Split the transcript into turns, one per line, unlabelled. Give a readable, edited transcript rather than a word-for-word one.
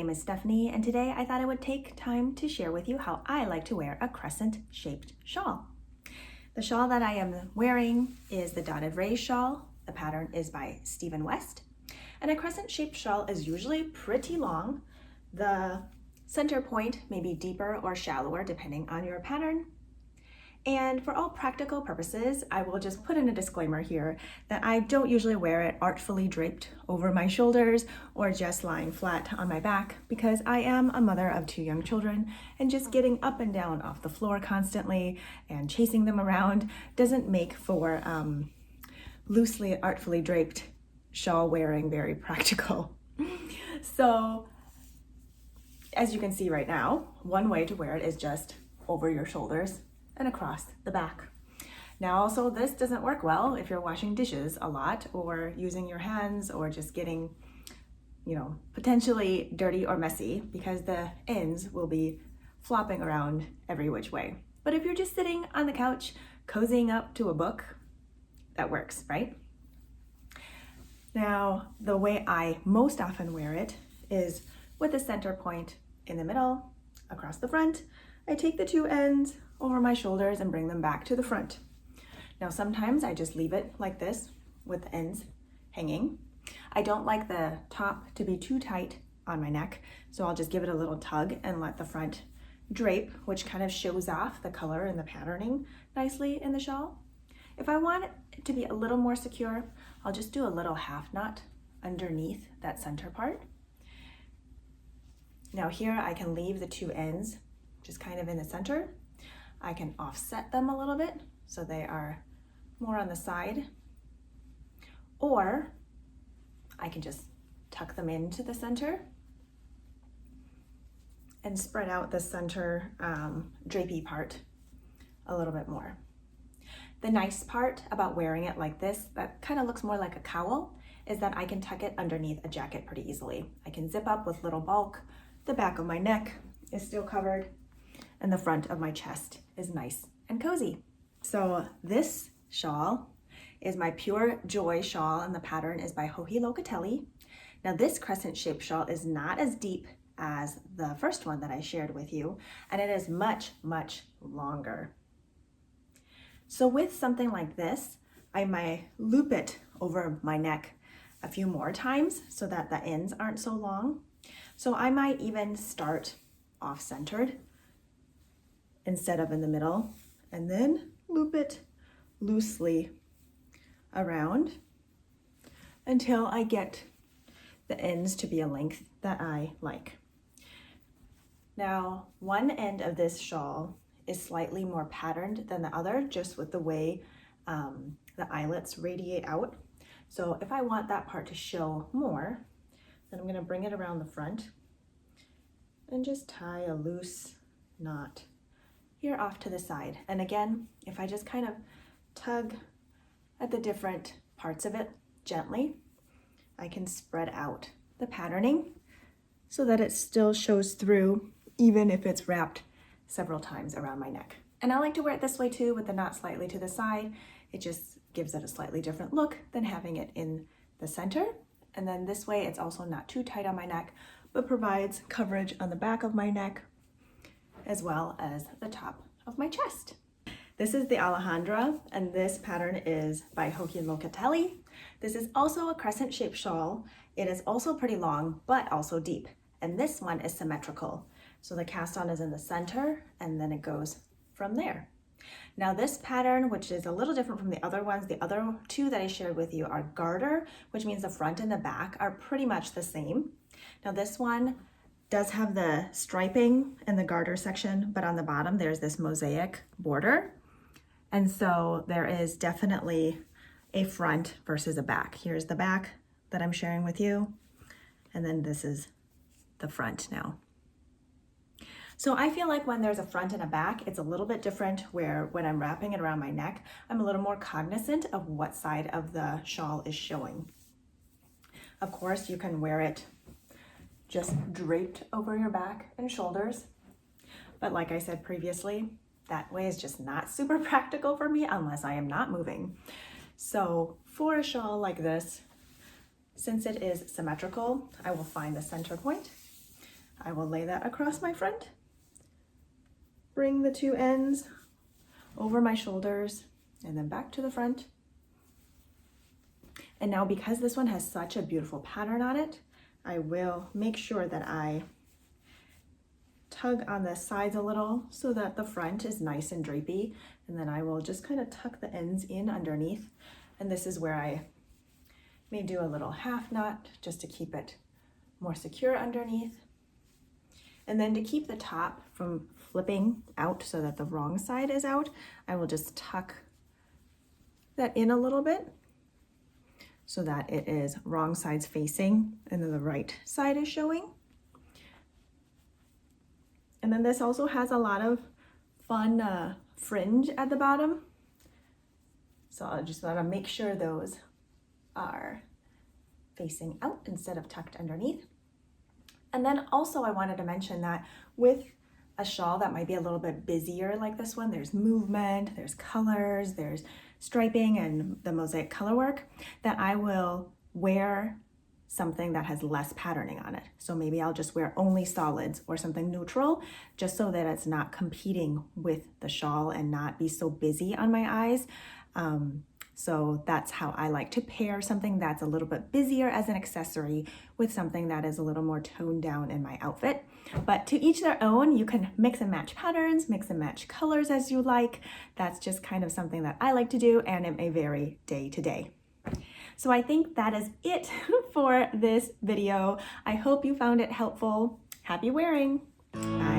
name is Stephanie, and today I thought I would take time to share with you how I like to wear a crescent-shaped shawl. The shawl that I am wearing is the Dotted Rays shawl. The pattern is by Stephen West. And a crescent-shaped shawl is usually pretty long. The center point may be deeper or shallower depending on your pattern. And for all practical purposes, I will just put in a disclaimer here that I don't usually wear it artfully draped over my shoulders or just lying flat on my back, because I am a mother of 2 young children, and just getting up and down off the floor constantly and chasing them around doesn't make for loosely artfully draped shawl wearing very practical. So as you can see right now, one way to wear it is just over your shoulders and across the back. Now also, this doesn't work well if you're washing dishes a lot or using your hands or just getting, potentially dirty or messy, because the ends will be flopping around every which way. But if you're just sitting on the couch, cozying up to a book, that works, right? Now, the way I most often wear it is with the center point in the middle, across the front. I take the 2 ends over my shoulders and bring them back to the front. Now, sometimes I just leave it like this with the ends hanging. I don't like the top to be too tight on my neck, so I'll just give it a little tug and let the front drape, which kind of shows off the color and the patterning nicely in the shawl. If I want it to be a little more secure, I'll just do a little half knot underneath that center part. Now here I can leave the 2 ends just kind of in the center. I can offset them a little bit so they are more on the side, or I can just tuck them into the center and spread out the center drapey part a little bit more. The nice part about wearing it like this, that kind of looks more like a cowl, is that I can tuck it underneath a jacket pretty easily. I can zip up with little bulk. The back of my neck is still covered, and the front of my chest is nice and cozy. So this shawl is my Pure Joy shawl, and the pattern is by Joji Locatelli. Now this crescent shaped shawl is not as deep as the first one that I shared with you, and it is much, much longer. So with something like this, I might loop it over my neck a few more times so that the ends aren't so long. So I might even start off-centered instead of in the middle, and then loop it loosely around until I get the ends to be a length that I like. Now, one end of this shawl is slightly more patterned than the other, just with the way the eyelets radiate out. So if I want that part to show more, then I'm going to bring it around the front and just tie a loose knot here off to the side. And again, if I just kind of tug at the different parts of it gently, I can spread out the patterning so that it still shows through, even if it's wrapped several times around my neck. And I like to wear it this way too, with the knot slightly to the side. It just gives it a slightly different look than having it in the center. And then this way, it's also not too tight on my neck, but provides coverage on the back of my neck as well as the top of my chest. This is the Alejandra, and this pattern is by Joji Locatelli. This is also a crescent shaped shawl. It is also pretty long, but also deep. And this one is symmetrical. So the cast on is in the center, and then it goes from there. Now this pattern, which is a little different from the other ones, the other 2 that I shared with you are garter, which means the front and the back are pretty much the same. Now this one does have the striping in the garter section, but on the bottom there's this mosaic border. And so there is definitely a front versus a back. Here's the back that I'm sharing with you, and then this is the front now. So I feel like when there's a front and a back, it's a little bit different, where when I'm wrapping it around my neck, I'm a little more cognizant of what side of the shawl is showing. Of course, you can wear it just draped over your back and shoulders. But like I said previously, that way is just not super practical for me unless I am not moving. So for a shawl like this, since it is symmetrical, I will find the center point I will lay that across my front, bring the two ends over my shoulders, and then back to the front. And now because this one has such a beautiful pattern on it, I will make sure that I tug on the sides a little so that the front is nice and drapey. And then I will just kind of tuck the ends in underneath. And this is where I may do a little half knot just to keep it more secure underneath. And then to keep the top from flipping out so that the wrong side is out, I will just tuck that in a little bit so that it is wrong sides facing and then the right side is showing. And then this also has a lot of fun fringe at the bottom. So I just want to make sure those are facing out instead of tucked underneath. And then also I wanted to mention that with a shawl that might be a little bit busier like this one, there's movement, there's colors, there's striping and the mosaic color work, that I will wear something that has less patterning on it. So maybe I'll just wear only solids or something neutral, just so that it's not competing with the shawl and not be so busy on my eyes. So that's how I like to pair something that's a little bit busier as an accessory with something that is a little more toned down in my outfit. But to each their own, you can mix and match patterns, mix and match colors as you like. That's just kind of something that I like to do, and it may vary day to day. So I think that is it for this video. I hope you found it helpful. Happy wearing. Bye.